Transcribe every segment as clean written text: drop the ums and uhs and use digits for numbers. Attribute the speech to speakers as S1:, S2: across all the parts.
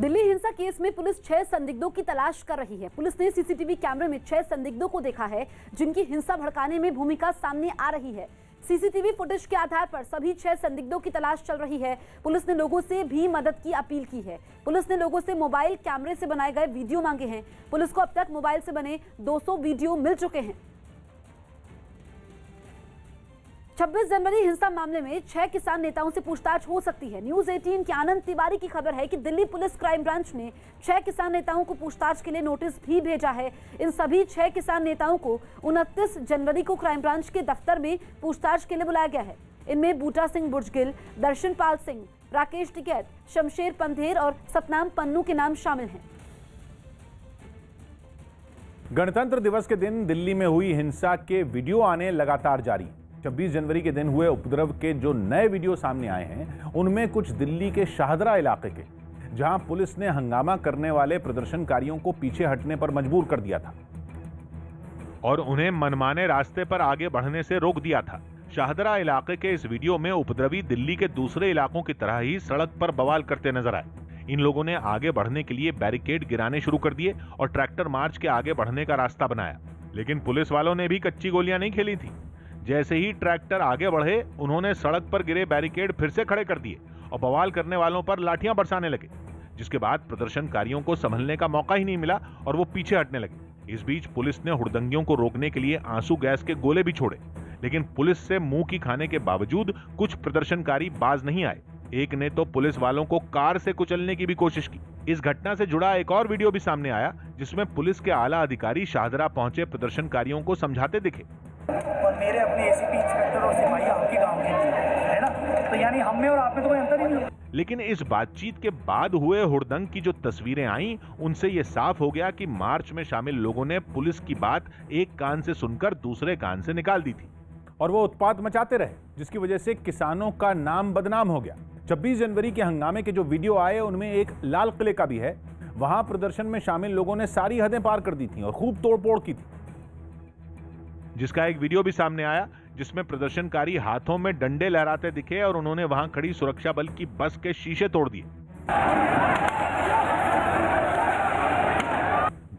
S1: दिल्ली हिंसा केस में पुलिस 6 संदिग्धों की तलाश कर रही है। पुलिस ने सीसीटीवी कैमरे में 6 संदिग्धों को देखा है जिनकी हिंसा भड़काने में भूमिका सामने आ रही है। सीसीटीवी फुटेज के आधार पर सभी 6 संदिग्धों की तलाश चल रही है। पुलिस ने लोगों से भी मदद की अपील की है। पुलिस ने लोगों से मोबाइल कैमरे से बनाए गए वीडियो मांगे हैं। पुलिस को अब तक मोबाइल से बने 200 वीडियो मिल चुके हैं। 26 जनवरी हिंसा मामले में 6 किसान नेताओं से पूछताछ हो सकती है। न्यूज 18 के आनंद तिवारी की खबर है कि दिल्ली पुलिस क्राइम ब्रांच ने 6 किसान नेताओं को पूछताछ के लिए नोटिस भी भेजा है। इन सभी 6 किसान नेताओं को 29 जनवरी को क्राइम ब्रांच के दफ्तर में पूछताछ के लिए बुलाया गया है। इनमें बूटा सिंह बुर्जगिल, दर्शनपाल सिंह, राकेश टिकैत, शमशेर पंधेर और सतनाम पन्नू के नाम शामिल हैं।
S2: गणतंत्र दिवस के दिन दिल्ली में हुई हिंसा के वीडियो आने लगातार जारी। 26 जनवरी के दिन हुए उपद्रव के जो नए वीडियो सामने आए हैं उनमें कुछ दिल्ली के शाहदरा इलाके के, जहां पुलिस ने हंगामा करने वाले प्रदर्शनकारियों को पीछे हटने पर मजबूर कर दिया था
S3: और उन्हें मनमाने रास्ते पर आगे बढ़ने से रोक दिया था। शाहदरा इलाके के इस वीडियो में उपद्रवी दिल्ली के दूसरे इलाकों की तरह ही सड़क पर बवाल करते नजर आए। इन लोगों ने आगे बढ़ने के लिए बैरिकेड गिराने शुरू कर दिए और ट्रैक्टर मार्च के आगे बढ़ने का रास्ता बनाया, लेकिन पुलिस वालों ने भी कच्ची गोलियां नहीं खेली थी। जैसे ही ट्रैक्टर आगे बढ़े, उन्होंने सड़क पर गिरे बैरिकेड फिर से खड़े कर दिए और बवाल करने वालों पर लाठियां बरसाने लगे, जिसके बाद प्रदर्शनकारियों को संभलने का मौका ही नहीं मिला और वो पीछे हटने लगे। इस बीच पुलिस ने हुड़दंगियों को रोकने के लिए आंसू गैस के गोले भी छोड़े, लेकिन पुलिस से मुंह की खाने के बावजूद कुछ प्रदर्शनकारी बाज नहीं आए। एक ने तो पुलिस वालों को कार से कुचलने की भी कोशिश की। इस घटना से जुड़ा एक और वीडियो भी सामने आया, जिसमें पुलिस के आला अधिकारी शाहदरा पहुंचे प्रदर्शनकारियों को समझाते दिखे।
S4: और मेरे अपने एसीपी, इंस्पेक्टर और सिपाही आपके गांव के है ना, तो यानी हम में और आप में तो कोई अंतर ही नहीं है।
S3: लेकिन इस बातचीत के बाद हुए हुड़दंग की जो तस्वीरें आई, उनसे ये साफ हो गया कि मार्च में शामिल लोगों ने पुलिस की बात एक कान से सुनकर दूसरे कान से निकाल दी थी
S2: और वो उत्पात मचाते रहे, जिसकी वजह से किसानों का नाम बदनाम हो गया। 26 जनवरी के हंगामे के जो वीडियो आए उनमें एक लाल किले का भी है। वहां प्रदर्शन में शामिल लोगों ने सारी हदें पार कर दी थी और खूब तोड़फोड़ की थी,
S3: जिसका एक वीडियो भी सामने आया, जिसमें प्रदर्शनकारी हाथों में डंडे लहराते दिखे और उन्होंने वहां खड़ी सुरक्षा बल की बस के शीशे तोड़ दिए।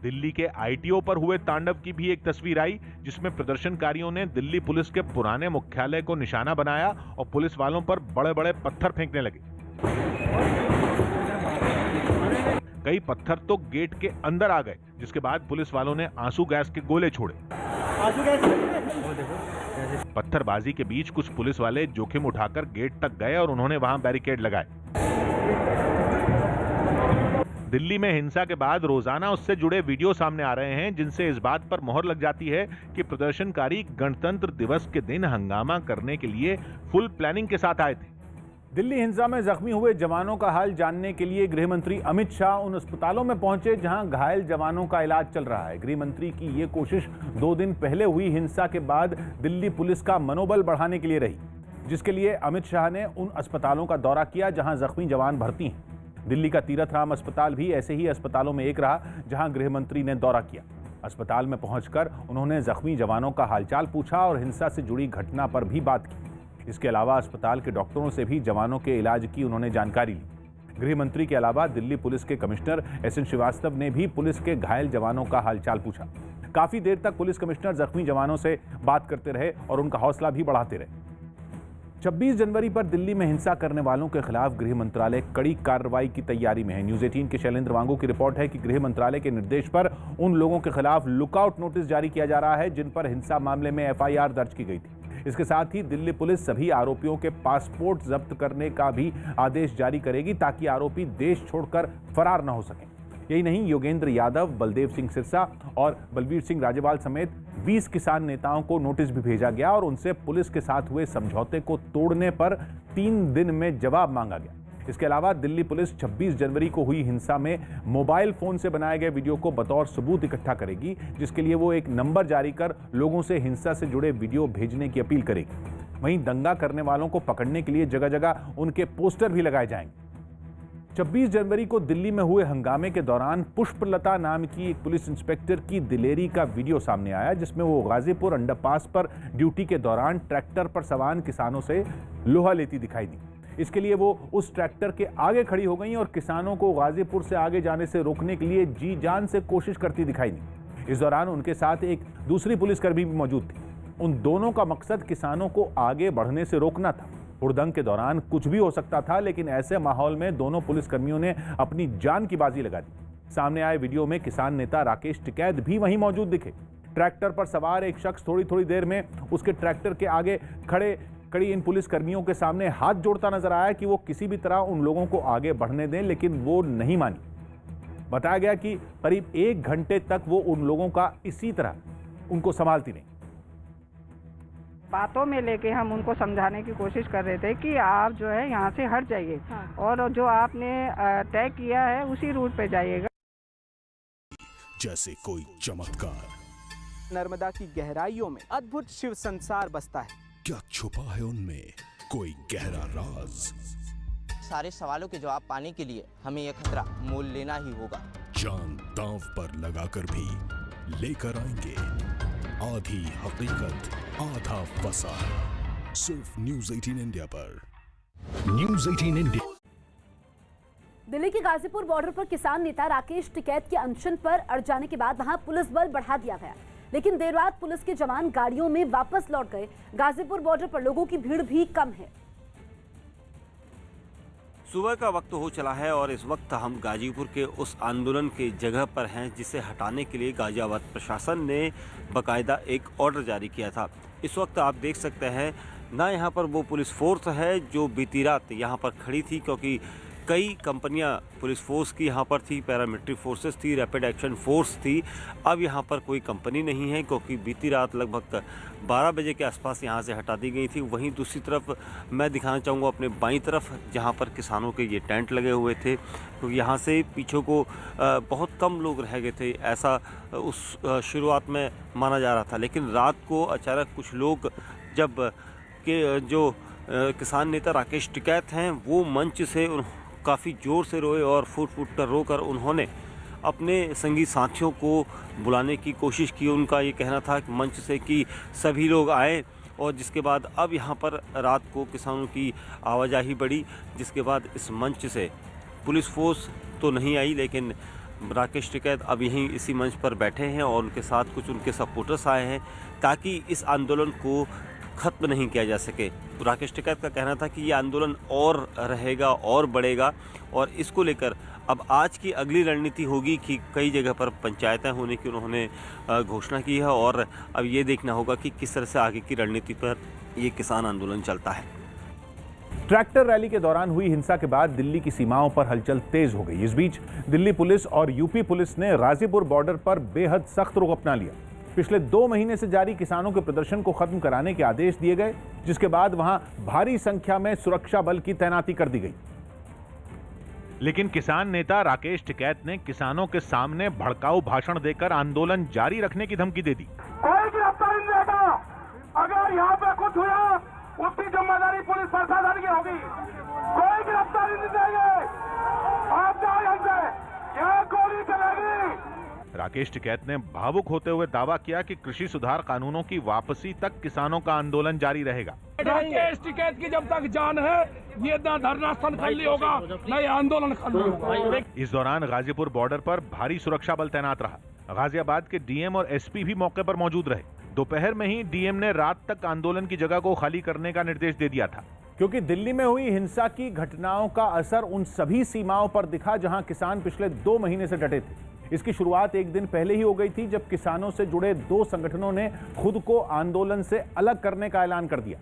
S3: दिल्ली के आईटीओ पर हुए तांडव की भी एक तस्वीर आई, जिसमें प्रदर्शनकारियों ने दिल्ली पुलिस के पुराने मुख्यालय को निशाना बनाया और पुलिस वालों पर बड़े बड़े पत्थर फेंकने लगे। कई पत्थर तो गेट के अंदर आ गए, जिसके बाद पुलिस वालों ने आंसू गैस के गोले छोड़े। पत्थरबाजी के बीच कुछ पुलिस वाले जोखिम उठाकर गेट तक गए और उन्होंने वहां बैरिकेड लगाए। दिल्ली में हिंसा के बाद रोजाना उससे जुड़े वीडियो सामने आ रहे हैं, जिनसे इस बात पर मोहर लग जाती है कि प्रदर्शनकारी गणतंत्र दिवस के दिन हंगामा करने के लिए फुल प्लानिंग के साथ आए थे।
S2: दिल्ली हिंसा में जख्मी हुए जवानों का हाल जानने के लिए गृह मंत्री अमित शाह उन अस्पतालों में पहुंचे जहां घायल जवानों का इलाज चल रहा है। गृह मंत्री की ये कोशिश 2 दिन पहले हुई हिंसा के बाद दिल्ली पुलिस का मनोबल बढ़ाने के लिए रही, जिसके लिए अमित शाह ने उन अस्पतालों का दौरा किया जहां जख्मी जवान भर्ती हैं। दिल्ली का तीरथ राम अस्पताल भी ऐसे ही अस्पतालों में एक रहा जहां गृह मंत्री ने दौरा किया। अस्पताल में पहुंचकर उन्होंने जख्मी जवानों का हालचाल पूछा और हिंसा से जुड़ी घटना पर भी बात की। इसके अलावा अस्पताल के डॉक्टरों से भी जवानों के इलाज की उन्होंने जानकारी ली। गृह मंत्री के अलावा दिल्ली पुलिस के कमिश्नर एसएन श्रीवास्तव ने भी पुलिस के घायल जवानों का हालचाल पूछा। काफी देर तक पुलिस कमिश्नर जख्मी जवानों से बात करते रहे और उनका हौसला भी बढ़ाते रहे। 26 जनवरी पर दिल्ली में हिंसा करने वालों के खिलाफ गृह मंत्रालय कड़ी कार्रवाई की तैयारी में है। न्यूज 18 के शैलेंद्र वांगू की रिपोर्ट है कि गृह मंत्रालय के निर्देश पर उन लोगों के खिलाफ लुकआउट नोटिस जारी किया जा रहा है जिन पर हिंसा मामले में एफआईआर दर्ज की गई थी। इसके साथ ही दिल्ली पुलिस सभी आरोपियों के पासपोर्ट जब्त करने का भी आदेश जारी करेगी ताकि आरोपी देश छोड़कर फरार न हो सकें। यही नहीं, योगेंद्र यादव, बलदेव सिंह सिरसा और बलवीर सिंह राजेवाल समेत 20 किसान नेताओं को नोटिस भी भेजा गया और उनसे पुलिस के साथ हुए समझौते को तोड़ने पर 3 दिन में जवाब मांगा गया। इसके अलावा दिल्ली पुलिस 26 जनवरी को हुई हिंसा में मोबाइल फोन से बनाए गए वीडियो को बतौर सबूत इकट्ठा करेगी, जिसके लिए वो एक नंबर जारी कर लोगों से हिंसा से जुड़े वीडियो भेजने की अपील करेगी। वहीं दंगा करने वालों को पकड़ने के लिए जगह जगह उनके पोस्टर भी लगाए जाएंगे। 26 जनवरी को दिल्ली में हुए हंगामे के दौरान पुष्पलता नाम की एक पुलिस इंस्पेक्टर की दिलेरी का वीडियो सामने आया, जिसमें वो गाजीपुर अंडरपास पर ड्यूटी के दौरान ट्रैक्टर पर सवार किसानों से लोहा लेती दिखाई दी। इसके लिए वो उस ट्रैक्टर के आगे खड़ी हो गई और किसानों को गाजीपुर से आगे जाने से रोकने के लिए जी जान से कोशिश करती दिखाई दी। इस दौरान उनके साथ एक दूसरी पुलिसकर्मी भी मौजूद थी। उन दोनों का मकसद किसानों को आगे बढ़ने से रोकना था। हुड़दंग के दौरान कुछ भी हो सकता था, लेकिन ऐसे माहौल में दोनों पुलिसकर्मियों ने अपनी जान की बाजी लगा दी। सामने आए वीडियो में किसान नेता राकेश टिकैत भी वहीं मौजूद दिखे। ट्रैक्टर पर सवार एक शख्स थोड़ी देर में उसके ट्रैक्टर के आगे खड़ी इन पुलिसकर्मियों के सामने हाथ जोड़ता नजर आया कि वो किसी भी तरह उन लोगों को आगे बढ़ने दें, लेकिन वो नहीं मानी। बताया गया कि करीब 1 घंटे तक वो उन लोगों का इसी तरह उनको संभालती रही।
S5: बातों में लेके हम उनको समझाने की कोशिश कर रहे थे कि आप जो है यहाँ से हट जाइए। हाँ। और जो आपने तय किया है उसी रूट पे जाइएगा।
S6: जैसे कोई चमत्कार
S7: नर्मदा की गहराइयों में अद्भुत शिव संसार बसता है।
S6: क्या छुपा है उनमें कोई गहरा राज?
S8: सारे सवालों के जवाब पाने के लिए हमें यह खतरा मोल लेना ही होगा।
S6: जान दांव पर लगाकर भी लेकर आएंगे आधी हकीकत आधा वसा। सिर्फ न्यूज़ 18 इंडिया पर। News 18 India.
S1: दिल्ली के गाजीपुर बॉर्डर पर किसान नेता राकेश टिकैत के अनशन पर अड़ जाने के बाद वहां पुलिस बल बढ़ा दिया गया, लेकिन देर रात पुलिस के जवान गाड़ियों में वापस लौट गए। गाजीपुर बॉर्डर पर लोगों की भीड़ भी कम है।
S9: सुबह का वक्त हो चला है और इस वक्त हम गाजीपुर के उस आंदोलन के जगह पर हैं जिसे हटाने के लिए गाजियाबाद प्रशासन ने बाकायदा एक ऑर्डर जारी किया था। इस वक्त आप देख सकते हैं ना यहाँ पर वो पुलिस फोर्स है जो बीती रात यहाँ पर खड़ी थी, क्योंकि कई कंपनियां पुलिस फोर्स की यहाँ पर थी, पैरामिलिट्री फोर्सेस थी, रैपिड एक्शन फोर्स थी। अब यहाँ पर कोई कंपनी नहीं है क्योंकि बीती रात लगभग 12 बजे के आसपास यहाँ से हटा दी गई थी। वहीं दूसरी तरफ मैं दिखाना चाहूँगा अपने बाईं तरफ जहाँ पर किसानों के ये टेंट लगे हुए थे, क्योंकि यहाँ से पीछे को बहुत कम लोग रह गए थे, ऐसा उस शुरुआत में माना जा रहा था। लेकिन रात को अचानक कुछ लोग जब के जो किसान नेता राकेश टिकैत हैं वो मंच से काफ़ी ज़ोर से रोए और फूट कर रोकर उन्होंने अपने संगी साथियों को बुलाने की कोशिश की। उनका ये कहना था कि मंच से कि सभी लोग आए, और जिसके बाद अब यहाँ पर रात को किसानों की आवाजाही बढ़ी, जिसके बाद इस मंच से पुलिस फोर्स तो नहीं आई, लेकिन राकेश टिकैत अब यहीं इसी मंच पर बैठे हैं और उनके साथ कुछ उनके सपोर्टर्स आए हैं ताकि इस आंदोलन को ख़त्म नहीं किया जा सके। राकेश टिकैत का कहना था कि ये आंदोलन और रहेगा और बढ़ेगा, और इसको लेकर अब आज की अगली रणनीति होगी कि कई जगह पर पंचायतें होने की उन्होंने घोषणा की है, और अब ये देखना होगा कि किस तरह से आगे की रणनीति पर ये किसान आंदोलन चलता है।
S2: ट्रैक्टर रैली के दौरान हुई हिंसा के बाद दिल्ली की सीमाओं पर हलचल तेज हो गई। इस बीच दिल्ली पुलिस और यूपी पुलिस ने गाजीपुर बॉर्डर पर बेहद सख्त रुख अपना लिया। पिछले 2 महीने से जारी किसानों के प्रदर्शन को खत्म कराने के आदेश दिए गए, जिसके बाद वहां भारी संख्या में सुरक्षा बल की तैनाती कर दी गई।
S3: लेकिन किसान नेता राकेश टिकैत ने किसानों के सामने भड़काऊ भाषण देकर आंदोलन जारी रखने की धमकी दे दी।
S10: कोई गिरफ्तारी नहीं देगा। अगर यहाँ पे कुछ हुआ उसकी जिम्मेदारी पुलिस प्रशासन की होगी। कोई गिरफ्तारी नहीं देंगे। आप जाओ यहाँ से, यहाँ गोली चलेगी।
S3: राकेश टिकैत ने भावुक होते हुए दावा किया कि कृषि सुधार कानूनों की वापसी तक किसानों का आंदोलन जारी रहेगा।
S10: राकेश टिकैत की जब तक जान है ये ना धरना स्थल खाली होगा, न ये आंदोलन खाली होगा।
S3: इस दौरान गाजीपुर बॉर्डर पर भारी सुरक्षा बल तैनात रहा। गाजियाबाद के डीएम और एसपी भी मौके पर मौजूद रहे। दोपहर में ही डीएम ने रात तक आंदोलन की जगह को खाली करने का निर्देश दे दिया था,
S2: क्योंकि दिल्ली में हुई हिंसा की घटनाओं का असर उन सभी सीमाओं पर दिखा जहां किसान पिछले 2 महीने से डटे थे। इसकी शुरुआत एक दिन पहले ही हो गई थी जब किसानों से जुड़े 2 संगठनों ने खुद को आंदोलन से अलग करने का ऐलान कर दिया,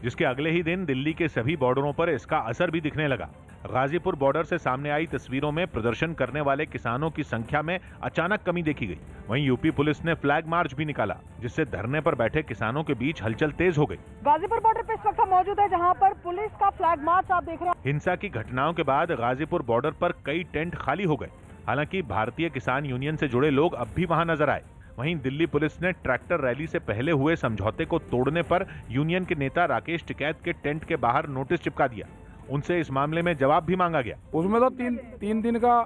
S3: जिसके अगले ही दिन दिल्ली के सभी बॉर्डरों पर इसका असर भी दिखने लगा। गाजीपुर बॉर्डर से सामने आई तस्वीरों में प्रदर्शन करने वाले किसानों की संख्या में अचानक कमी देखी गई। वहीं यूपी पुलिस ने फ्लैग मार्च भी निकाला, जिससे धरने पर बैठे किसानों के बीच हलचल तेज हो गई।
S5: गाजीपुर बॉर्डर पे इस वक्त हम मौजूद है जहां पर पुलिस का फ्लैग मार्च आप देख रहे हैं।
S3: हिंसा की घटनाओं के बाद गाजीपुर बॉर्डर पर कई टेंट खाली हो गए। हालांकि भारतीय किसान यूनियन से जुड़े लोग अब भी वहां नजर आए। वहीं दिल्ली पुलिस ने ट्रैक्टर रैली से पहले हुए समझौते को तोड़ने पर यूनियन के नेता राकेश टिकैत के टेंट के बाहर नोटिस चिपका दिया। उनसे इस मामले में जवाब भी मांगा गया।
S10: उसमें तो तीन दिन का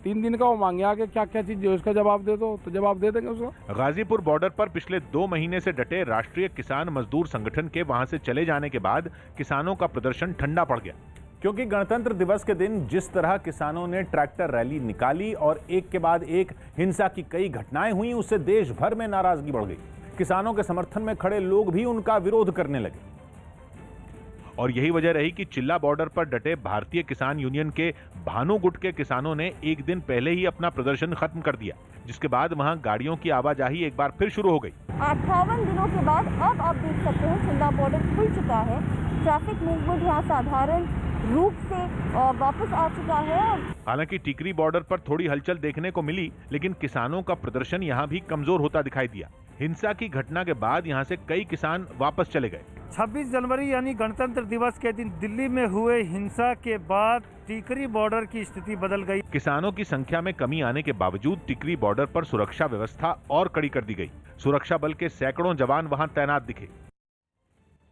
S11: 3 दिन का वो मांगे आके क्या क्या चीज उसका जवाब दे दो, तो जवाब दे देंगे उसका।
S3: गाजीपुर बॉर्डर पर पिछले 2 महीने से डटे राष्ट्रीय किसान मजदूर संगठन के वहां से चले जाने के बाद किसानों का प्रदर्शन ठंडा पड़ गया,
S2: क्योंकि गणतंत्र दिवस के दिन जिस तरह किसानों ने ट्रैक्टर रैली निकाली और एक के बाद एक हिंसा की कई घटनाएं हुई, उससे देश भर में नाराजगी बढ़ गई। किसानों के समर्थन में खड़े लोग भी उनका विरोध करने लगे
S3: और यही वजह रही कि चिल्ला बॉर्डर पर डटे भारतीय किसान यूनियन के भानु गुट के किसानों ने एक दिन पहले ही अपना प्रदर्शन खत्म कर दिया, जिसके बाद वहां गाड़ियों की आवाजाही एक बार फिर शुरू हो गई।
S12: 58 दिनों के बाद अब आप देख सकते हैं चिल्ला बॉर्डर खुल चुका है। ट्रैफिक मूवमेंट यहाँ साधारण रूप से वापस आ चुका है।
S3: हालांकि टिकरी बॉर्डर पर थोड़ी हलचल देखने को मिली, लेकिन किसानों का प्रदर्शन यहाँ भी कमजोर होता दिखाई दिया। हिंसा की घटना के बाद यहाँ से कई किसान वापस चले गए।
S4: 26 जनवरी यानी गणतंत्र दिवस के दिन दिल्ली में हुए हिंसा के बाद टिकरी बॉर्डर की स्थिति बदल गई।
S3: किसानों की संख्या में कमी आने के बावजूद टिकरी बॉर्डर पर सुरक्षा व्यवस्था और कड़ी कर दी गई। सुरक्षा बल के सैकड़ों जवान वहां तैनात दिखे।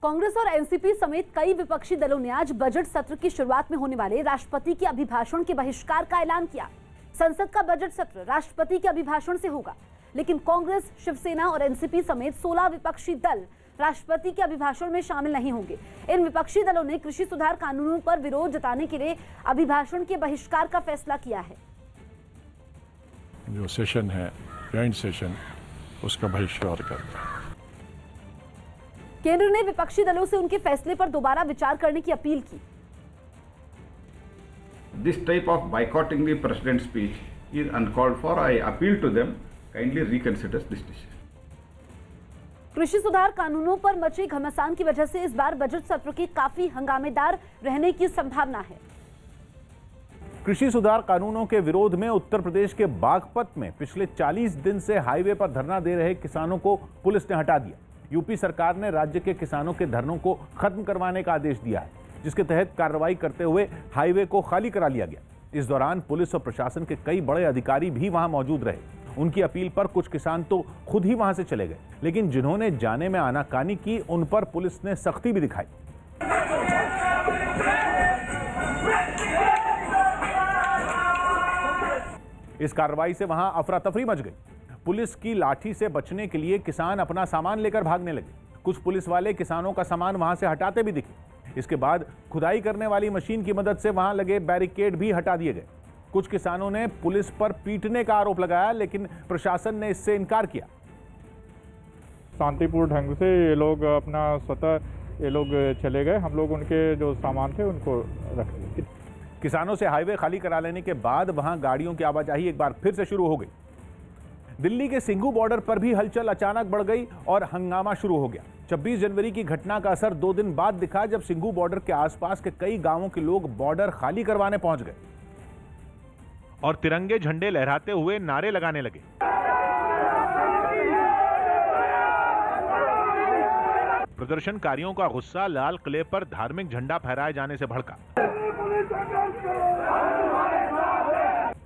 S1: कांग्रेस और एनसीपी समेत कई विपक्षी दलों ने आज बजट सत्र की शुरुआत में होने वाले राष्ट्रपति के अभिभाषण के बहिष्कार का ऐलान किया। संसद का बजट सत्र राष्ट्रपति के अभिभाषण से होगा, लेकिन कांग्रेस, शिवसेना और एनसीपी समेत 16 विपक्षी दल राष्ट्रपति के अभिभाषण में शामिल नहीं होंगे। इन विपक्षी दलों ने कृषि सुधार कानूनों पर विरोध जताने के लिए अभिभाषण के बहिष्कार का फैसला किया है।
S11: जो सेशन है, जॉइंट सेशन, उसका बहिष्कार करता है।
S1: केंद्र ने विपक्षी दलों से उनके फैसले पर दोबारा विचार करने की अपील की।
S13: This type of boycotting the president's speech is uncalled for. I appeal to them, kindly reconsider this decision.
S1: कृषि सुधार कानूनों पर मचे घमासान की वजह से इस बार बजट सत्र की काफी हंगामेदार रहने की संभावना है।
S2: कृषि सुधार कानूनों के विरोध में उत्तर प्रदेश के बागपत में पिछले 40 दिन से हाईवे पर धरना दे रहे किसानों को पुलिस ने हटा दिया। यूपी सरकार ने राज्य के किसानों के धरनों को खत्म करवाने का आदेश दिया है, जिसके तहत कार्रवाई करते हुए हाईवे को खाली करा लिया गया। इस दौरान पुलिस और प्रशासन के कई बड़े अधिकारी भी वहां मौजूद रहे। उनकी अपील पर कुछ किसान तो खुद ही वहां से चले गए, लेकिन जिन्होंने जाने में आनाकानी की उन पर पुलिस ने सख्ती भी दिखाई। इस कार्रवाई से वहां अफरा तफरी मच गई। पुलिस की लाठी से बचने के लिए किसान अपना सामान लेकर भागने लगे। कुछ पुलिस वाले किसानों का सामान वहां से हटाते भी दिखे। इसके बाद खुदाई करने वाली मशीन की मदद से वहां लगे बैरिकेड भी हटा दिए गए। कुछ किसानों ने पुलिस पर पीटने का आरोप लगाया, लेकिन प्रशासन ने इससे इनकार किया।
S11: शांतिपूर्ण ढंग से ये लोग अपना स्वतः चले गए। हम लोग उनके जो सामान थे उनको रख दिए।
S2: किसानों से हाईवे खाली करा लेने के बाद वहां गाड़ियों की आवाजाही एक बार फिर से शुरू हो गई। दिल्ली के सिंघू बॉर्डर पर भी हलचल अचानक बढ़ गई और हंगामा शुरू हो गया। 26 जनवरी की घटना का असर 2 दिन बाद दिखा, जब सिंघू बॉर्डर के आसपास के कई गांवों के लोग बॉर्डर खाली करवाने पहुंच गए
S3: और तिरंगे झंडे लहराते हुए नारे लगाने लगे। प्रदर्शनकारियों का गुस्सा लाल किले पर धार्मिक झंडा फहराए जाने से भड़का।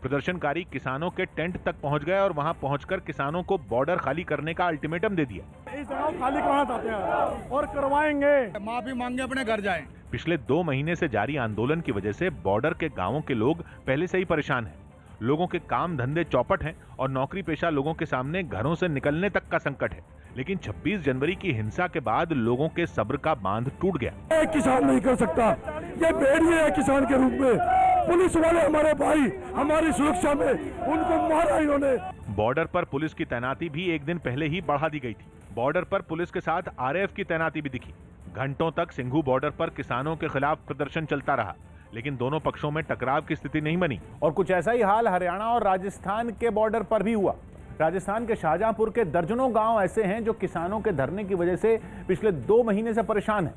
S3: प्रदर्शनकारी किसानों के टेंट तक पहुंच गए और वहां पहुंचकर किसानों को बॉर्डर खाली करने का अल्टीमेटम दे दिया।
S11: इस जगह खाली करवाना चाहते हैं और करवाएंगे, माफी मांगे अपने घर जाएं।
S3: पिछले 2 महीने से जारी आंदोलन की वजह से बॉर्डर के गांवों के लोग पहले से ही परेशान हैं। लोगों के काम धंधे चौपट हैं और नौकरी पेशा लोगों के सामने घरों से निकलने तक का संकट है। लेकिन 26 जनवरी की हिंसा के बाद लोगों के सब्र का बांध टूट गया।
S11: किसान नहीं कर सकता, ये भेड़िए है किसान के रूप में। पुलिस वाले हमारे भाई, हमारी सुरक्षा में उनको मारा इन्होंने।
S3: बॉर्डर पर पुलिस की तैनाती भी एक दिन पहले ही बढ़ा दी गई थी। बॉर्डर पर पुलिस के साथ आरएएफ की तैनाती भी दिखी। घंटों तक सिंघू बॉर्डर पर किसानों के खिलाफ प्रदर्शन चलता रहा, लेकिन दोनों पक्षों में टकराव की स्थिति नहीं बनी।
S2: और कुछ ऐसा ही हाल हरियाणा और राजस्थान के बॉर्डर पर भी हुआ। राजस्थान के शाहजहांपुर के दर्जनों गांव ऐसे हैं जो किसानों के धरने की वजह से पिछले 2 महीने से परेशान हैं।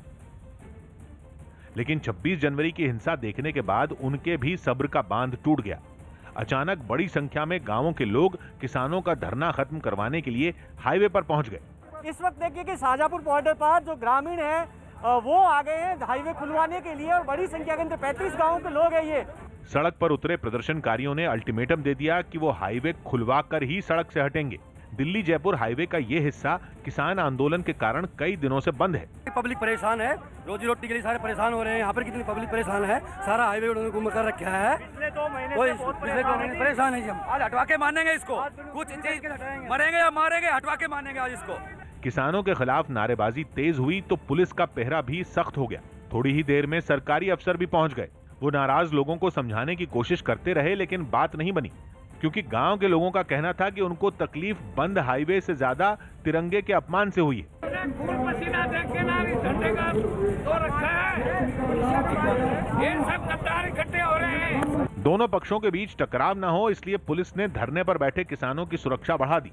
S3: लेकिन 26 जनवरी की हिंसा देखने के बाद उनके भी सब्र का बांध टूट गया। अचानक बड़ी संख्या में गांवों के लोग किसानों का धरना खत्म करवाने के लिए हाईवे पर पहुंच गए।
S4: इस वक्त देखिए कि शाहजहांपुर बॉर्डर पर जो ग्रामीण है वो आ गए हैं हाईवे खुलवाने के लिए और बड़ी संख्या के अंदर 35 गाँव के लोग हैं। ये
S3: सड़क पर उतरे प्रदर्शनकारियों ने अल्टीमेटम दे दिया कि वो हाईवे खुलवा कर ही सड़क से हटेंगे। दिल्ली जयपुर हाईवे का ये हिस्सा किसान आंदोलन के कारण कई दिनों से बंद है।
S14: पब्लिक परेशान है, रोजी रोटी के लिए सारे परेशान हो रहे हैं। यहाँ पर कितनी पब्लिक परेशान है, सारा हाईवे उन्होंने घूम कर रखा है। पिछले 2 महीने परेशान है। आज हटवा के मानेंगे इसको, कुछ मरेंगे या मारेंगे, हटवा के मानेंगे आज इसको।
S3: किसानों के खिलाफ नारेबाजी तेज हुई तो पुलिस का पहरा भी सख्त हो गया। थोड़ी ही देर में सरकारी अफसर भी पहुंच गए। वो नाराज लोगों को समझाने की कोशिश करते रहे, लेकिन बात नहीं बनी, क्योंकि गांव के लोगों का कहना था कि उनको तकलीफ बंद हाईवे से ज्यादा तिरंगे के अपमान से हुई है। दोनों पक्षों के बीच टकराव न हो, इसलिए पुलिस ने धरने पर बैठे किसानों की सुरक्षा बढ़ा दी।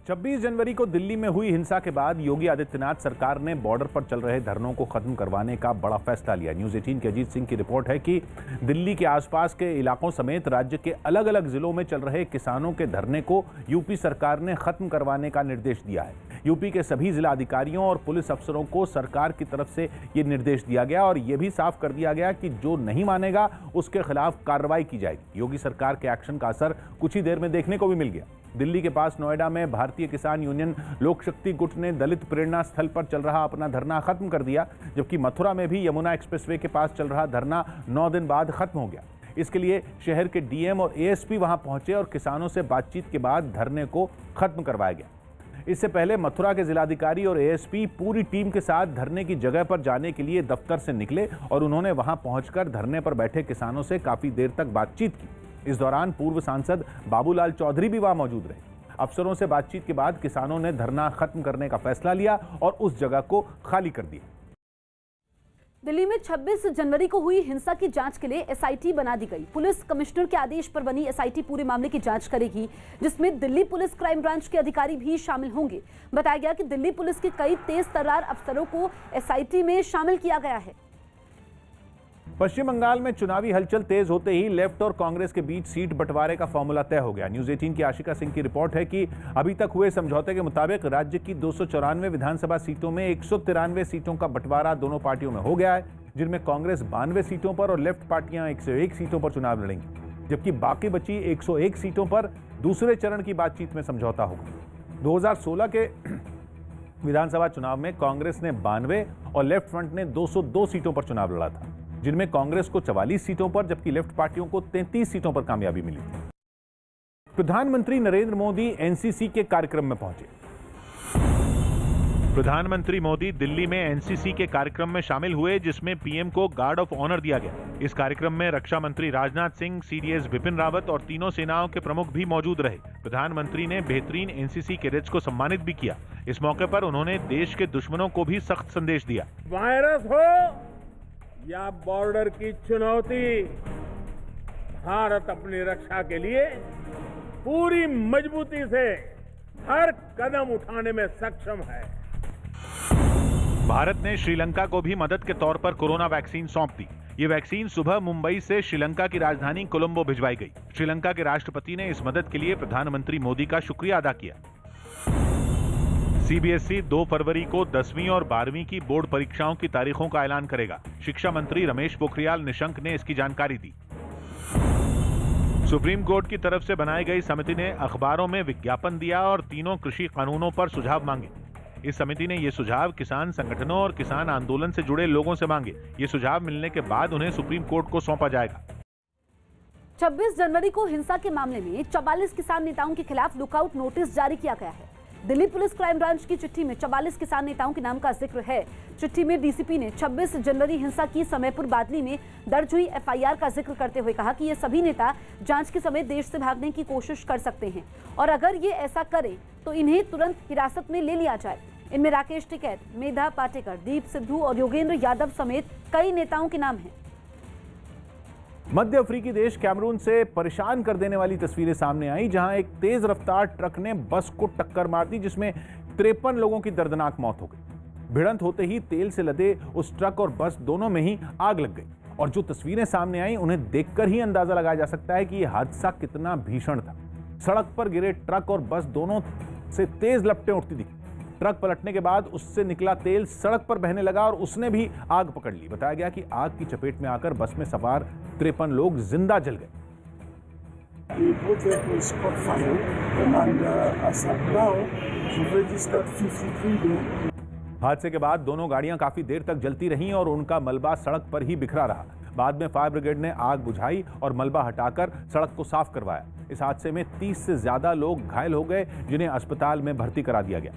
S2: 26 जनवरी को दिल्ली में हुई हिंसा के बाद योगी आदित्यनाथ सरकार ने बॉर्डर पर चल रहे धरनों को खत्म करवाने का बड़ा फैसला लिया। न्यूज़ 18 के अजीत सिंह की रिपोर्ट है कि दिल्ली के आसपास के इलाकों समेत राज्य के अलग अलग जिलों में चल रहे किसानों के धरने को यूपी सरकार ने खत्म करवाने का निर्देश दिया है। यूपी के सभी जिला अधिकारियों और पुलिस अफसरों को सरकार की तरफ से ये निर्देश दिया गया और ये भी साफ कर दिया गया कि जो नहीं मानेगा उसके खिलाफ कार्रवाई की जाएगी। योगी सरकार के एक्शन का असर कुछ ही देर में देखने को भी मिल गया। दिल्ली के पास नोएडा में भारतीय किसान यूनियन लोक शक्ति गुट ने दलित प्रेरणा स्थल पर चल रहा अपना धरना खत्म कर दिया, जबकि मथुरा में भी यमुना एक्सप्रेसवे के पास चल रहा धरना 9 दिन बाद खत्म हो गया। इसके लिए शहर के डीएम और एएसपी वहां पहुंचे और किसानों से बातचीत के बाद धरने को खत्म करवाया गया। इससे पहले मथुरा के जिलाधिकारी और एएसपी पूरी टीम के साथ धरने की जगह पर जाने के लिए दफ्तर से निकले और उन्होंने वहां पहुंचकर धरने पर बैठे किसानों से काफी देर तक बातचीत की। इस दौरान पूर्व सांसद बाबूलाल चौधरी भी वहां मौजूद रहे। अफसरों से बातचीत के बाद किसानों ने धरना खत्म करने का फैसला लिया और उस जगह को खाली कर दिया।
S1: दिल्ली में 26 जनवरी को हुई हिंसा की जांच के लिए एसआईटी बना दी गई। पुलिस कमिश्नर के आदेश पर बनी एसआईटी पूरे मामले की जांच करेगी, जिसमें दिल्ली पुलिस क्राइम ब्रांच के अधिकारी भी शामिल होंगे। बताया गया कि दिल्ली पुलिस के कई तेज तर्रार अफसरों को एसआईटी में शामिल किया गया है।
S2: पश्चिम बंगाल में चुनावी हलचल तेज होते ही लेफ्ट और कांग्रेस के बीच सीट बंटवारे का फॉर्मूला तय हो गया। न्यूज़ 18 की आशिका सिंह की रिपोर्ट है कि अभी तक हुए समझौते के मुताबिक राज्य की 294 विधानसभा सीटों में 193 सीटों का बंटवारा दोनों पार्टियों में हो गया है, जिनमें कांग्रेस 92 सीटों पर और लेफ्ट पार्टियां 101 सीटों पर चुनाव लड़ेंगी, जबकि बाकी बची 101 सीटों पर दूसरे चरण की बातचीत में समझौता होगा। 2016 के विधानसभा चुनाव में कांग्रेस ने 92 और लेफ्ट फ्रंट ने 202 सीटों पर चुनाव लड़ा था, जिनमें कांग्रेस को 44 सीटों पर जबकि लेफ्ट पार्टियों को 33 सीटों पर कामयाबी मिली थी। प्रधानमंत्री नरेंद्र मोदी एनसीसी के कार्यक्रम में पहुंचे।
S3: प्रधानमंत्री मोदी दिल्ली में एनसीसी के कार्यक्रम में शामिल हुए, जिसमें पीएम को गार्ड ऑफ ऑनर दिया गया। इस कार्यक्रम में रक्षा मंत्री राजनाथ सिंह, सीडीएस विपिन रावत और तीनों सेनाओं के प्रमुख भी मौजूद रहे। प्रधानमंत्री ने बेहतरीन एनसीसी कैडेट्स को सम्मानित भी किया। इस मौके पर उन्होंने देश के दुश्मनों को भी सख्त संदेश दिया।
S15: वायरस हो या बॉर्डर की चुनौती, भारत अपनी रक्षा के लिए पूरी मजबूती से हर कदम उठाने में सक्षम है।
S3: भारत ने श्रीलंका को भी मदद के तौर पर कोरोना वैक्सीन सौंप दी। ये वैक्सीन सुबह मुंबई से श्रीलंका की राजधानी कोलंबो भिजवाई गई। श्रीलंका के राष्ट्रपति ने इस मदद के लिए प्रधानमंत्री मोदी का शुक्रिया अदा किया। सीबीएसई 2 फरवरी को 10वीं और 12वीं की बोर्ड परीक्षाओं की तारीखों का ऐलान करेगा। शिक्षा मंत्री रमेश पोखरियाल निशंक ने इसकी जानकारी दी। सुप्रीम कोर्ट की तरफ से बनाई गई समिति ने अखबारों में विज्ञापन दिया और तीनों कृषि कानूनों पर सुझाव मांगे। इस समिति ने ये सुझाव किसान संगठनों और किसान आंदोलन से जुड़े लोगों से मांगे। ये सुझाव मिलने के बाद उन्हें सुप्रीम कोर्ट को सौंपा जाएगा।
S1: 26 जनवरी को हिंसा के मामले में 44 किसान नेताओं के खिलाफ लुकआउट नोटिस जारी किया गया है। दिल्ली पुलिस क्राइम ब्रांच की चिट्ठी में 44 किसान नेताओं के नाम का जिक्र है। चिट्ठी में डीसीपी ने 26 जनवरी हिंसा की समयपुर बादली में दर्ज हुई एफआईआर का जिक्र करते हुए कहा कि ये सभी नेता जांच के समय देश से भागने की कोशिश कर सकते हैं और अगर ये ऐसा करें तो इन्हें तुरंत हिरासत में ले लिया जाए। इनमें राकेश टिकैत, मेधा पाटेकर, दीप सिद्धू और योगेंद्र यादव समेत कई नेताओं के नाम हैं।
S2: मध्य अफ्रीकी देश कैमरून से परेशान कर देने वाली तस्वीरें सामने आई, जहां एक तेज रफ्तार ट्रक ने बस को टक्कर मार दी, जिसमें 53 लोगों की दर्दनाक मौत हो गई। भिड़ंत होते ही तेल से लदे उस ट्रक और बस दोनों में ही आग लग गई और जो तस्वीरें सामने आई उन्हें देखकर ही अंदाजा लगाया जा सकता है कि यह हादसा कितना भीषण था। सड़क पर गिरे ट्रक और बस दोनों से तेज लपटें उठती दिखी। ट्रक पलटने के बाद उससे निकला तेल सड़क पर बहने लगा और उसने भी आग पकड़ ली। बताया गया कि आग की चपेट में आकर बस में सवार 53 लोग जिंदा जल गए।
S11: We put the police caught fire, and as of now, we've registered 53 dead.
S2: हादसे के बाद दोनों गाड़ियां काफी देर तक जलती रहीं और उनका मलबा सड़क पर ही बिखरा रहा। बाद में फायर ब्रिगेड ने आग बुझाई और मलबा हटाकर सड़क को साफ करवाया। इस हादसे में 30 से ज्यादा लोग घायल हो गए, जिन्हें अस्पताल में भर्ती करा दिया गया।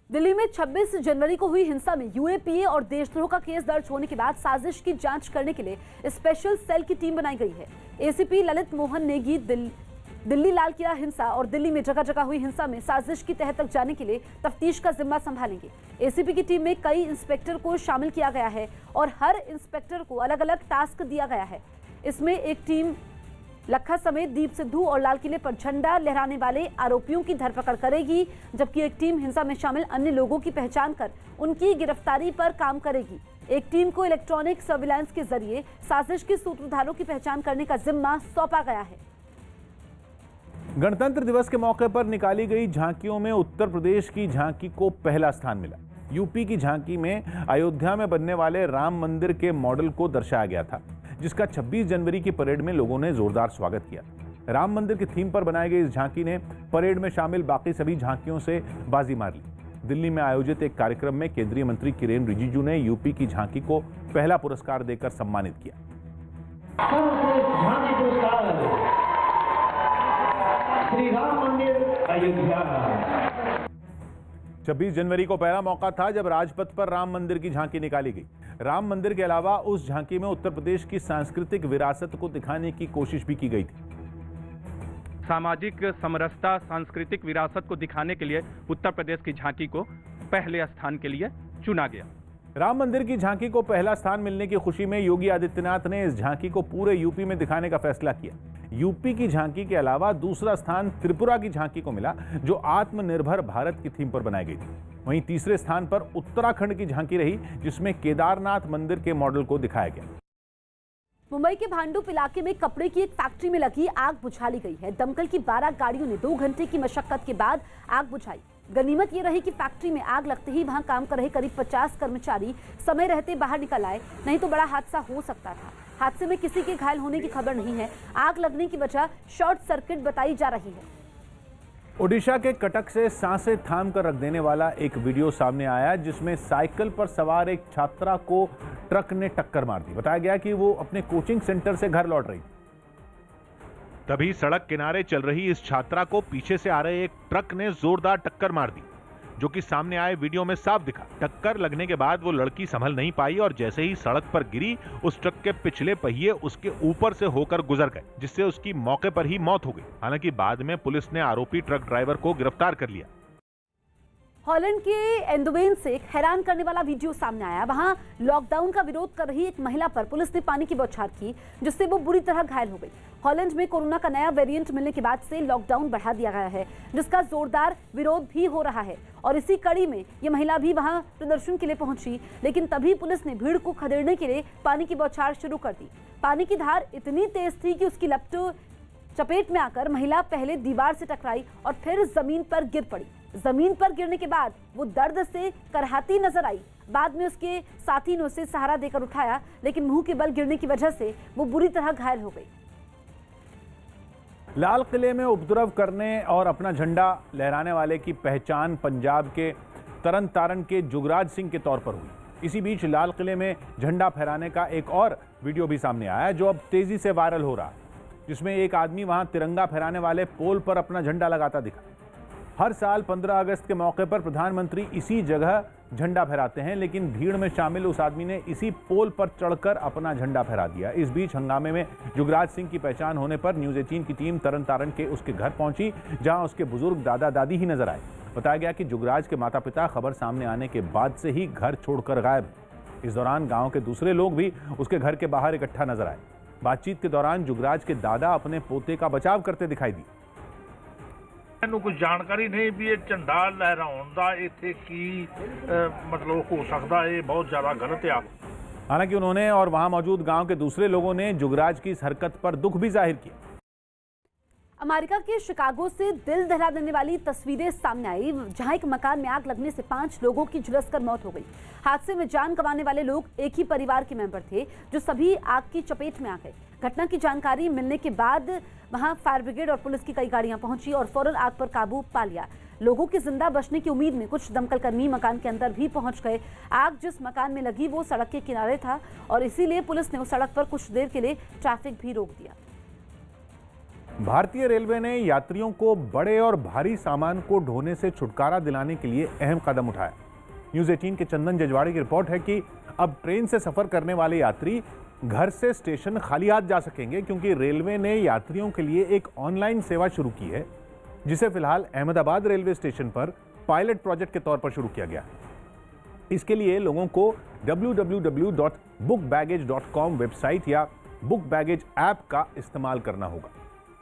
S1: दिल्ली में 26 जनवरी को हुई हिंसा में यूएपीए और देशद्रोह का केस दर्ज होने के बाद साजिश की जांच करने के लिए स्पेशल सेल की टीम बनाई गई है। एसीपी ललित मोहन नेगी दिल्ली लाल किला हिंसा और दिल्ली में जगह जगह हुई हिंसा में साजिश की तह तक जाने के लिए तफ्तीश का जिम्मा संभालेंगे। एसीपी की टीम में कई इंस्पेक्टर को शामिल किया गया है और हर इंस्पेक्टर को अलग अलग टास्क दिया गया है। इसमें एक टीम लखा समेत दीप सिद्धू और लाल किले पर झंडा लहराने वाले आरोपियों की धरपकड़ करेगी, जबकि एक टीम हिंसा में शामिल अन्य लोगों की पहचान कर उनकी गिरफ्तारी पर काम करेगी। एक टीम को इलेक्ट्रॉनिक सर्विलांस के जरिए साजिश के सूत्रधारों की पहचान करने का जिम्मा सौंपा गया है।
S2: गणतंत्र दिवस के मौके पर निकाली गई झांकियों में उत्तर प्रदेश की झांकी को पहला स्थान मिला। यूपी की झांकी में अयोध्या में बनने वाले राम मंदिर के मॉडल को दर्शाया गया था, जिसका 26 जनवरी की परेड में लोगों ने जोरदार स्वागत किया। राम मंदिर की थीम पर बनाई गई इस झांकी ने परेड में शामिल बाकी सभी झांकियों से बाजी मार ली। दिल्ली में आयोजित एक कार्यक्रम में केंद्रीय मंत्री किरेन रिजिजू ने यूपी की झांकी को पहला पुरस्कार देकर सम्मानित किया। 26 जनवरी को पहला मौका था जब राजपथ पर राम मंदिर की झांकी निकाली गई। राम मंदिर के अलावा उस झांकी में उत्तर प्रदेश की सांस्कृतिक विरासत को दिखाने की कोशिश भी की गई थी।
S16: सामाजिक समरसता, सांस्कृतिक विरासत को दिखाने के लिए उत्तर प्रदेश की झांकी को पहले स्थान के लिए चुना गया।
S2: राम मंदिर की झांकी को पहला स्थान मिलने की खुशी में योगी आदित्यनाथ ने इस झांकी को पूरे यूपी में दिखाने का फैसला किया। यूपी की झांकी के अलावा दूसरा स्थान त्रिपुरा की झांकी को मिला, जो आत्मनिर्भर भारत की थीम पर बनाई गई थी। वहीं तीसरे स्थान पर उत्तराखंड की झांकी रही, जिसमें केदारनाथ मंदिर के मॉडल को दिखाया गया।
S1: मुंबई के भांडुप इलाके में कपड़े की एक फैक्ट्री में लगी आग बुझा ली गई है। दमकल की 12 गाड़ियों ने 2 घंटे की मशक्कत के बाद आग बुझाई। गनीमत ये रही कि फैक्ट्री में आग लगते ही वहां काम कर रहे करीब 50 कर्मचारी समय रहते बाहर निकल आए, नहीं तो बड़ा हादसा हो सकता था। हादसे में किसी के घायल होने की खबर नहीं है। आग लगने की वजह शॉर्ट सर्किट बताई जा रही है।
S2: ओडिशा के कटक से सांसें थाम कर रख देने वाला एक वीडियो सामने आया, जिसमें साइकिल पर सवार एक छात्रा को ट्रक ने टक्कर मार दी। बताया गया कि वो अपने कोचिंग सेंटर से घर लौट रही थी।
S3: तभी सड़क किनारे चल रही इस छात्रा को पीछे से आ रहे एक ट्रक ने जोरदार टक्कर मार दी, जो कि सामने आए वीडियो में साफ दिखा। टक्कर लगने के बाद वो लड़की संभल नहीं पाई और जैसे ही सड़क पर गिरी, उस ट्रक के पिछले पहिए उसके ऊपर से होकर गुजर गए, जिससे उसकी मौके पर ही मौत हो गई। हालांकि बाद में पुलिस ने आरोपी ट्रक ड्राइवर को गिरफ्तार कर लिया।
S1: हॉलैंड के एंडोवेन से एक हैरान करने वाला वीडियो सामने आया। वहां लॉकडाउन का विरोध कर रही एक महिला पर पुलिस ने पानी की बौछार की, जिससे वो बुरी तरह घायल हो गई। हॉलैंड में कोरोना का नया वेरिएंट मिलने के बाद से लॉकडाउन बढ़ा दिया गया है, जिसका जोरदार विरोध भी हो रहा है। और इसी कड़ी में ये महिला भी वहां प्रदर्शन के लिए पहुंची, लेकिन तभी पुलिस ने भीड़ को खदेड़ने के लिए पानी की बौछार शुरू कर दी। पानी की धार इतनी तेज थी कि उसकी चपेट में आकर महिला पहले दीवार से टकराई और फिर जमीन पर गिर पड़ी। जमीन पर गिरने के बाद वो दर्द से करहाती नजर आई। बाद में उसके साथी ने उसे सहारा देकर उठाया, लेकिन मुंह के बल गिरने की वजह से वो बुरी तरह घायल हो गई।
S2: लाल किले में उपद्रव करने और अपना झंडा लहराने वाले की पहचान पंजाब के तरन तारण के जुगराज सिंह के तौर पर हुई। इसी बीच लाल किले में झंडा फहराने का एक और वीडियो भी सामने आया, जो अब तेजी से वायरल हो रहा है, जिसमें एक आदमी वहां तिरंगा फहराने वाले पोल पर अपना झंडा लगाता दिखा। हर साल 15 अगस्त के मौके पर प्रधानमंत्री इसी जगह झंडा फहराते हैं, लेकिन भीड़ में शामिल उस आदमी ने इसी पोल पर चढ़कर अपना झंडा फहरा दिया। इस बीच हंगामे में जुगराज सिंह की पहचान होने पर न्यूज़ 18 की टीम तरन तारण के उसके घर पहुंची, जहां उसके बुजुर्ग दादा दादी ही नजर आए। बताया गया कि जुगराज के माता पिता खबर सामने आने के बाद से ही घर छोड़कर गायब। इस दौरान गाँव के दूसरे लोग भी उसके घर के बाहर इकट्ठा नजर आए। बातचीत के दौरान जुगराज के दादा अपने पोते का बचाव करते दिखाई दिए।
S17: ਮੈਨੂੰ कुछ जानकारी नहीं भी झंडा लहराउण दा इत्थे की मतलब हो सकता है, बहुत ज़्यादा गलत है।
S2: हालांकि उन्होंने और वहां मौजूद गांव के दूसरे लोगों ने जुगराज की इस हरकत पर दुख भी जाहिर किया।
S1: अमेरिका के शिकागो से दिल दहला देने वाली तस्वीरें सामने आई, जहां एक मकान में आग लगने से 5 लोगों की झुलसकर मौत हो गई। हादसे में जान गंवाने वाले लोग एक ही परिवार के मेंबर थे, जो सभी आग की चपेट में आ गए। घटना की जानकारी मिलने के बाद वहां फायर ब्रिगेड और पुलिस की कई गाड़ियां पहुंची और फौरन आग पर काबू पा लिया। लोगों के जिंदा बचने की उम्मीद में कुछ दमकल कर्मी मकान के अंदर भी पहुंच गए। आग जिस मकान में लगी वो सड़क के किनारे था और इसीलिए पुलिस ने उस सड़क पर कुछ देर के लिए ट्रैफिक भी रोक दिया।
S2: भारतीय रेलवे ने यात्रियों को बड़े और भारी सामान को ढोने से छुटकारा दिलाने के लिए अहम कदम उठाया। न्यूज़ 18 के चंदन जजवाड़े की रिपोर्ट है कि अब ट्रेन से सफर करने वाले यात्री घर से स्टेशन खाली हाथ जा सकेंगे, क्योंकि रेलवे ने यात्रियों के लिए एक ऑनलाइन सेवा शुरू की है, जिसे फिलहाल अहमदाबाद रेलवे स्टेशन पर पायलट प्रोजेक्ट के तौर पर शुरू किया गया। इसके लिए लोगों को www.bookbaggage.com वेबसाइट या बुक बैगेज ऐप का इस्तेमाल करना होगा,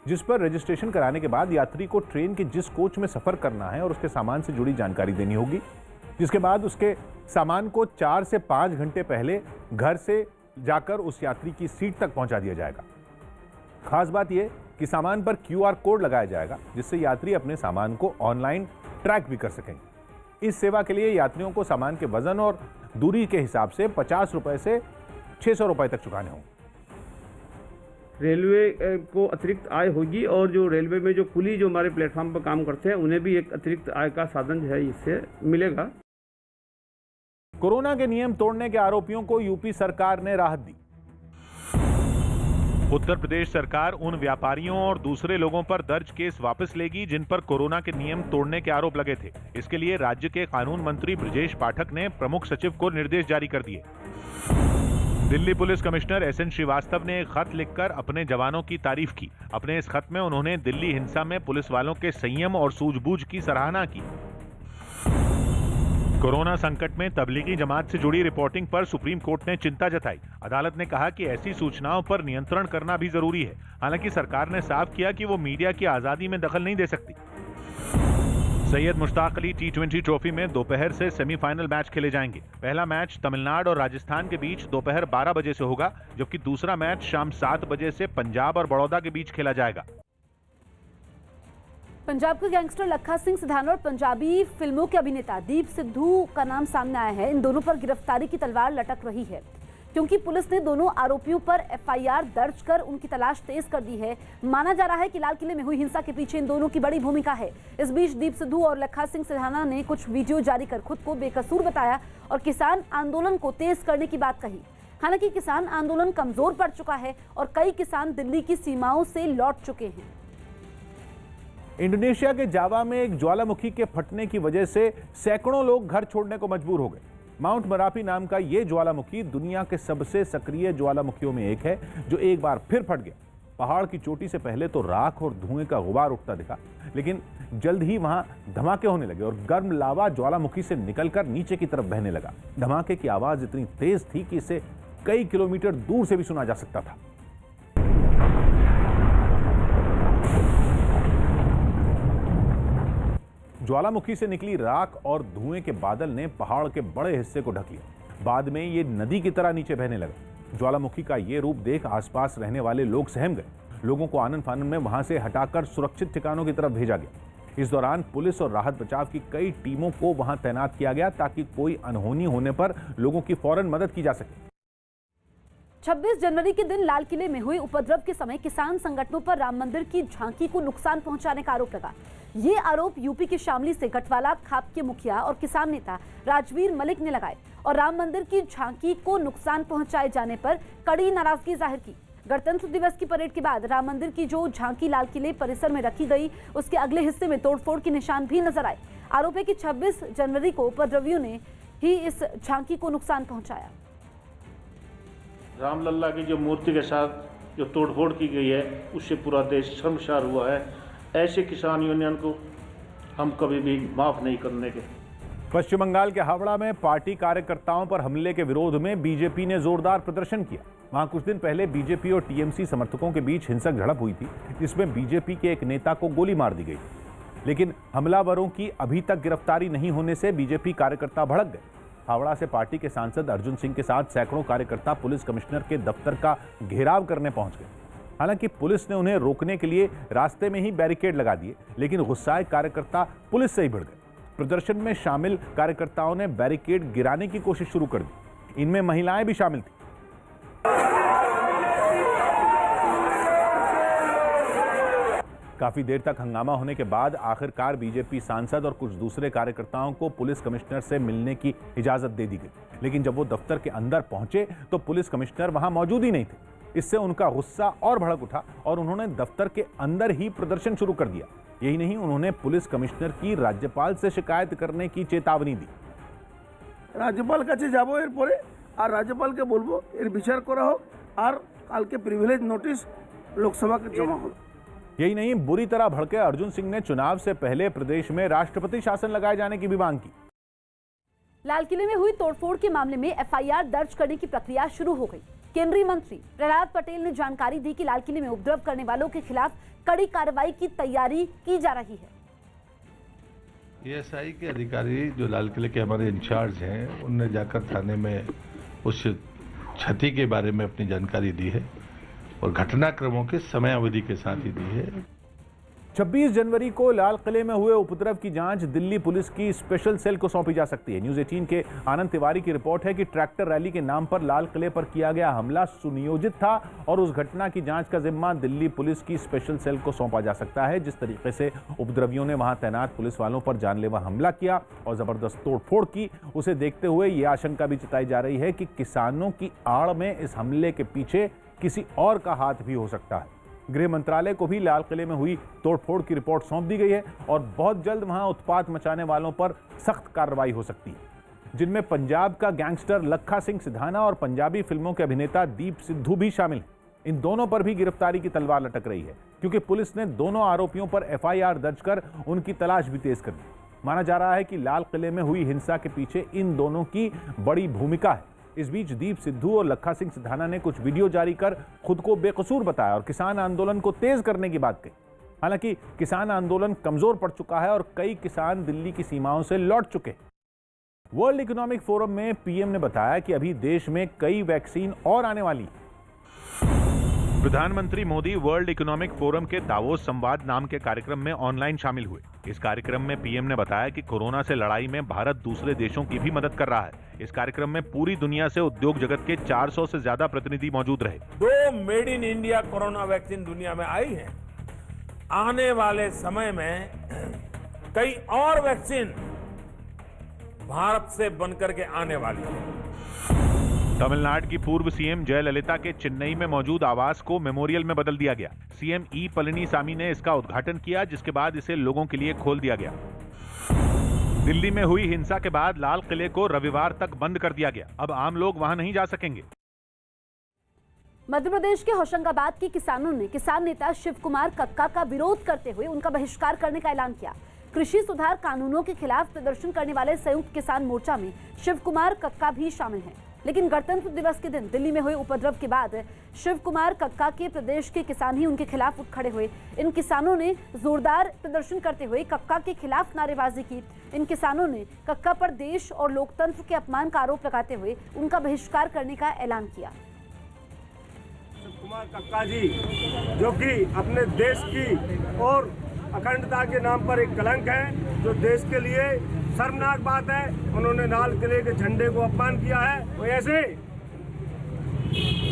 S2: जिस पर रजिस्ट्रेशन कराने के बाद यात्री को ट्रेन के जिस कोच में सफर करना है और उसके सामान से जुड़ी जानकारी देनी होगी, जिसके बाद उसके सामान को 4 से 5 घंटे पहले घर से जाकर उस यात्री की सीट तक पहुंचा दिया जाएगा। खास बात यह कि सामान पर QR कोड लगाया जाएगा, जिससे यात्री अपने सामान को ऑनलाइन ट्रैक भी कर सकेंगे। इस सेवा के लिए यात्रियों को सामान के वजन और दूरी के हिसाब से 50 रुपए से 600 रुपए तक चुकाने होंगे।
S18: रेलवे को अतिरिक्त आय होगी और जो रेलवे में जो कुली जो हमारे प्लेटफॉर्म पर काम करते हैं उन्हें भी एक अतिरिक्त आय का साधन जो है इससे मिलेगा।
S2: कोरोना के नियम तोड़ने के आरोपियों को यूपी सरकार ने राहत दी।
S3: उत्तर प्रदेश सरकार उन व्यापारियों और दूसरे लोगों पर दर्ज केस वापस लेगी जिन पर कोरोना के नियम तोड़ने के आरोप लगे थे। इसके लिए राज्य के कानून मंत्री ब्रजेश पाठक ने प्रमुख सचिव को निर्देश जारी कर दिए। Delhi police commissioner SN Srivastava ने एक खत लिखकर अपने जवानों की तारीफ की। अपने इस खत में उन्होंने दिल्ली हिंसा में पुलिस वालों के संयम और सूझबूझ की सराहना की। कोरोना संकट में तबलीगी जमात से जुड़ी रिपोर्टिंग पर सुप्रीम कोर्ट ने चिंता जताई। अदालत ने कहा कि ऐसी सूचनाओं पर नियंत्रण करना भी जरूरी है। हालांकि सरकार ने साफ किया कि वो मीडिया की आजादी में दखल नहीं दे सकती। सैयद मुश्ताक अली T20 ट्रॉफी में दोपहर से सेमीफाइनल मैच खेले जाएंगे। पहला मैच तमिलनाडु और राजस्थान के बीच दोपहर 12 बजे से होगा, जबकि दूसरा मैच शाम 7 बजे से पंजाब और बड़ौदा के बीच खेला जाएगा।
S1: पंजाब के गैंगस्टर लखा सिंह सिधाना और पंजाबी फिल्मों के अभिनेता दीप सिद्धू का नाम सामने आया है। इन दोनों पर गिरफ्तारी की तलवार लटक रही है, क्योंकि पुलिस ने दोनों आरोपियों पर FIR दर्ज कर उनकी तलाश तेज कर दी है। माना जा रहा है कि लाल किले में हुई हिंसा के पीछे इन दोनों की बड़ी भूमिका है। इस बीच दीप सिद्धू और लखा सिंह सिधाना ने कुछ वीडियो जारी कर खुद को बेकसूर बताया और किसान आंदोलन को तेज करने की बात कही। हालांकि किसान आंदोलन कमजोर पड़ चुका है और कई किसान दिल्ली की सीमाओं से लौट चुके हैं।
S2: इंडोनेशिया के जावा में एक ज्वालामुखी के फटने की वजह से सैकड़ों लोग घर छोड़ने को मजबूर हो गए। माउंट मरापी नाम का ये ज्वालामुखी दुनिया के सबसे सक्रिय ज्वालामुखियों में एक है, जो एक बार फिर फट गया। पहाड़ की चोटी से पहले तो राख और धुएं का गुबार उठता दिखा, लेकिन जल्द ही वहां धमाके होने लगे और गर्म लावा ज्वालामुखी से निकलकर नीचे की तरफ बहने लगा। धमाके की आवाज इतनी तेज थी कि इसे कई किलोमीटर दूर से भी सुना जा सकता था। ज्वालामुखी से निकली राख और धुएं के बादल ने पहाड़ के बड़े हिस्से को ढक लिया। बाद में ये नदी की तरह नीचे बहने लगा। ज्वालामुखी का ये रूप देख आसपास रहने वाले लोग सहम गए। लोगों को आनन फानन में वहां से हटाकर सुरक्षित ठिकानों की तरफ भेजा गया। इस दौरान पुलिस और राहत बचाव की कई टीमों को वहां तैनात किया गया, ताकि कोई अनहोनी होने पर लोगों की फौरन मदद की जा सके।
S1: 26 जनवरी के दिन लाल किले में हुए उपद्रव के समय किसान संगठनों पर राम मंदिर की झांकी को नुकसान पहुंचाने का आरोप लगा। ये आरोप यूपी के शामली से गटवाला खाप के मुखिया और किसान नेता राजवीर मलिक ने लगाए और राम मंदिर की झांकी को नुकसान पहुंचाए जाने पर कड़ी नाराजगी जाहिर की। गणतंत्र दिवस की परेड के बाद राम मंदिर की जो झांकी लाल किले परिसर में रखी गई, उसके अगले हिस्से में तोड़फोड़ के निशान भी नजर आए। आरोप है कि 26 जनवरी को उपद्रवियों ने ही इस झांकी को नुकसान पहुंचाया।
S17: रामलला की जो मूर्ति के साथ जो तोड़फोड़ की गई है, उससे पूरा देश शर्मसार हुआ है। ऐसे किसान यूनियन को हम कभी भी माफ नहीं करने के।
S2: पश्चिम बंगाल के हावड़ा में पार्टी कार्यकर्ताओं पर हमले के विरोध में बीजेपी ने जोरदार प्रदर्शन किया। वहां कुछ दिन पहले बीजेपी और टीएमसी समर्थकों के बीच हिंसक झड़प हुई थी, जिसमें बीजेपी के एक नेता को गोली मार दी गई, लेकिन हमलावरों की अभी तक गिरफ्तारी नहीं होने से बीजेपी कार्यकर्ता भड़क गए। हावड़ा से पार्टी के सांसद अर्जुन सिंह के साथ सैकड़ों कार्यकर्ता पुलिस कमिश्नर के दफ्तर का घेराव करने पहुंच गए। हालांकि पुलिस ने उन्हें रोकने के लिए रास्ते में ही बैरिकेड लगा दिए, लेकिन गुस्साए कार्यकर्ता पुलिस से ही भिड़ गए। प्रदर्शन में शामिल कार्यकर्ताओं ने बैरिकेड गिराने की कोशिश शुरू कर दी। इनमें महिलाएं भी शामिल थी। काफी देर तक हंगामा होने के बाद आखिरकार बीजेपी सांसद और कुछ दूसरे कार्यकर्ताओं को पुलिस कमिश्नर से मिलने की इजाजत दे दी गई, लेकिन जब वो दफ्तर के अंदर पहुंचे तो पुलिस कमिश्नर वहां मौजूद ही नहीं थे। इससे उनका गुस्सा और भड़क उठा और उन्होंने दफ्तर के अंदर ही प्रदर्शन शुरू कर दिया। यही नहीं, उन्होंने पुलिस कमिश्नर की राज्यपाल से शिकायत करने की चेतावनी दी।
S11: राज्यपाल কাছে যাব এরপরে আর राज्यपाल के बोलबो এর বিচার করা হোক আর কালকে প্রিভিলেজ নোটিশ लोकसभा के जमा हो।
S2: यही नहीं, बुरी तरह भड़के अर्जुन सिंह ने चुनाव से पहले प्रदेश में राष्ट्रपति शासन लगाए जाने की भी मांग की।
S1: लाल किले में हुई तोड़फोड़ के मामले में एफआईआर दर्ज करने की प्रक्रिया शुरू हो गई। केंद्रीय मंत्री प्रहलाद पटेल ने जानकारी दी कि लाल किले में उपद्रव करने वालों के खिलाफ कड़ी कार्रवाई की तैयारी की जा रही है।
S19: एएसआई के अधिकारी जो लाल किले के हमारे इंचार्ज हैं, उनने जाकर थाने में उस क्षति के बारे में अपनी जानकारी दी है और घटनाक्रमों के समय अवधि के साथ ही दी है।
S2: 26 जनवरी को लाल किले में हुए उपद्रव की जांच दिल्ली पुलिस की स्पेशल सेल को सौंपी जा सकती है। न्यूज 18 के आनंद तिवारी की रिपोर्ट है कि ट्रैक्टर रैली के नाम पर लाल किले पर किया गया हमला सुनियोजित था और उस घटना की जांच का जिम्मा दिल्ली पुलिस की स्पेशल सेल को सौंपा जा सकता है। जिस तरीके से उपद्रवियों ने वहां तैनात पुलिस वालों पर जानलेवा हमला किया और जबरदस्त तोड़फोड़ की, उसे देखते हुए यह आशंका भी जताई जा रही है कि किसानों की आड़ में इस हमले के पीछे किसी और का हाथ भी हो सकता है। गृह मंत्रालय को भी लाल किले में हुई तोड़फोड़ की रिपोर्ट सौंप दी गई है और बहुत जल्द वहां उत्पात मचाने वालों पर सख्त कार्रवाई हो सकती है, जिनमें पंजाब का गैंगस्टर लखा सिंह सिधाना और पंजाबी फिल्मों के अभिनेता दीप सिद्धू भी शामिल हैं। इन दोनों पर भी गिरफ्तारी की तलवार लटक रही है, क्योंकि पुलिस ने दोनों आरोपियों पर एफआईआर दर्ज कर उनकी तलाश भी तेज कर दी। माना जा रहा है कि लाल किले में हुई हिंसा के पीछे इन दोनों की बड़ी भूमिका है। इस बीच दीप सिद्धू और लखा सिंह सिधाना ने कुछ वीडियो जारी कर खुद को बेकसूर बताया और किसान आंदोलन को तेज करने की बात कही। हालांकि किसान आंदोलन कमजोर पड़ चुका है और कई किसान दिल्ली की सीमाओं से लौट चुके हैं। वर्ल्ड इकोनॉमिक फोरम में पीएम ने बताया कि अभी देश में कई वैक्सीन और आने वाली है।
S3: प्रधानमंत्री मोदी वर्ल्ड इकोनॉमिक फोरम के दावोस संवाद नाम के कार्यक्रम में ऑनलाइन शामिल हुए। इस कार्यक्रम में पीएम ने बताया कि कोरोना से लड़ाई में भारत दूसरे देशों की भी मदद कर रहा है। इस कार्यक्रम में पूरी दुनिया से उद्योग जगत के 400 से ज्यादा प्रतिनिधि मौजूद रहे।
S15: 2 made in India corona vaccine दुनिया में आई है। आने वाले समय में कई और वैक्सीन भारत से बनकर के आने वाली है।
S3: तमिलनाडु की पूर्व सीएम जयललिता के चेन्नई में मौजूद आवास को मेमोरियल में बदल दिया गया। सीएम ई पलनीसामी ने इसका उद्घाटन किया, जिसके बाद इसे लोगों के लिए खोल दिया गया। दिल्ली में हुई हिंसा के बाद लाल किले को रविवार तक बंद कर दिया गया। अब आम लोग वहां नहीं जा सकेंगे।
S1: मध्य प्रदेश के होशंगाबाद के किसानों ने किसान नेता शिव कुमार कक्का का विरोध करते हुए उनका बहिष्कार करने का ऐलान किया। कृषि सुधार कानूनों के खिलाफ प्रदर्शन करने वाले संयुक्त किसान मोर्चा में शिव कुमार कक्का भी शामिल हैं। लेकिन गणतंत्र दिवस के दिन दिल्ली में हुए उपद्रव के बाद शिव कुमार कक्का के प्रदेश के किसान ही उनके खिलाफ उठ खड़े हुए। इन किसानों ने जोरदार प्रदर्शन करते हुए कक्का के खिलाफ नारेबाजी की। इन किसानों ने कक्का पर देश और लोकतंत्र के अपमान का आरोप लगाते हुए उनका बहिष्कार करने का ऐलान किया।
S10: शिव कुमार कक्का जी, जो कि अपने देश की और अखंडता के नाम पर एक कलंक है, जो देश के लिए शर्मनाक बात है। उन्होंने लाल किले के झंडे को अपमान किया है। तो ऐसे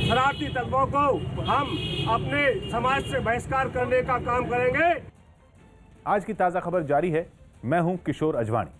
S10: शरारती तत्वों को हम अपने समाज से बहिष्कार करने का काम करेंगे।
S2: आज की ताजा खबर जारी है। मैं हूं किशोर अजवाणी।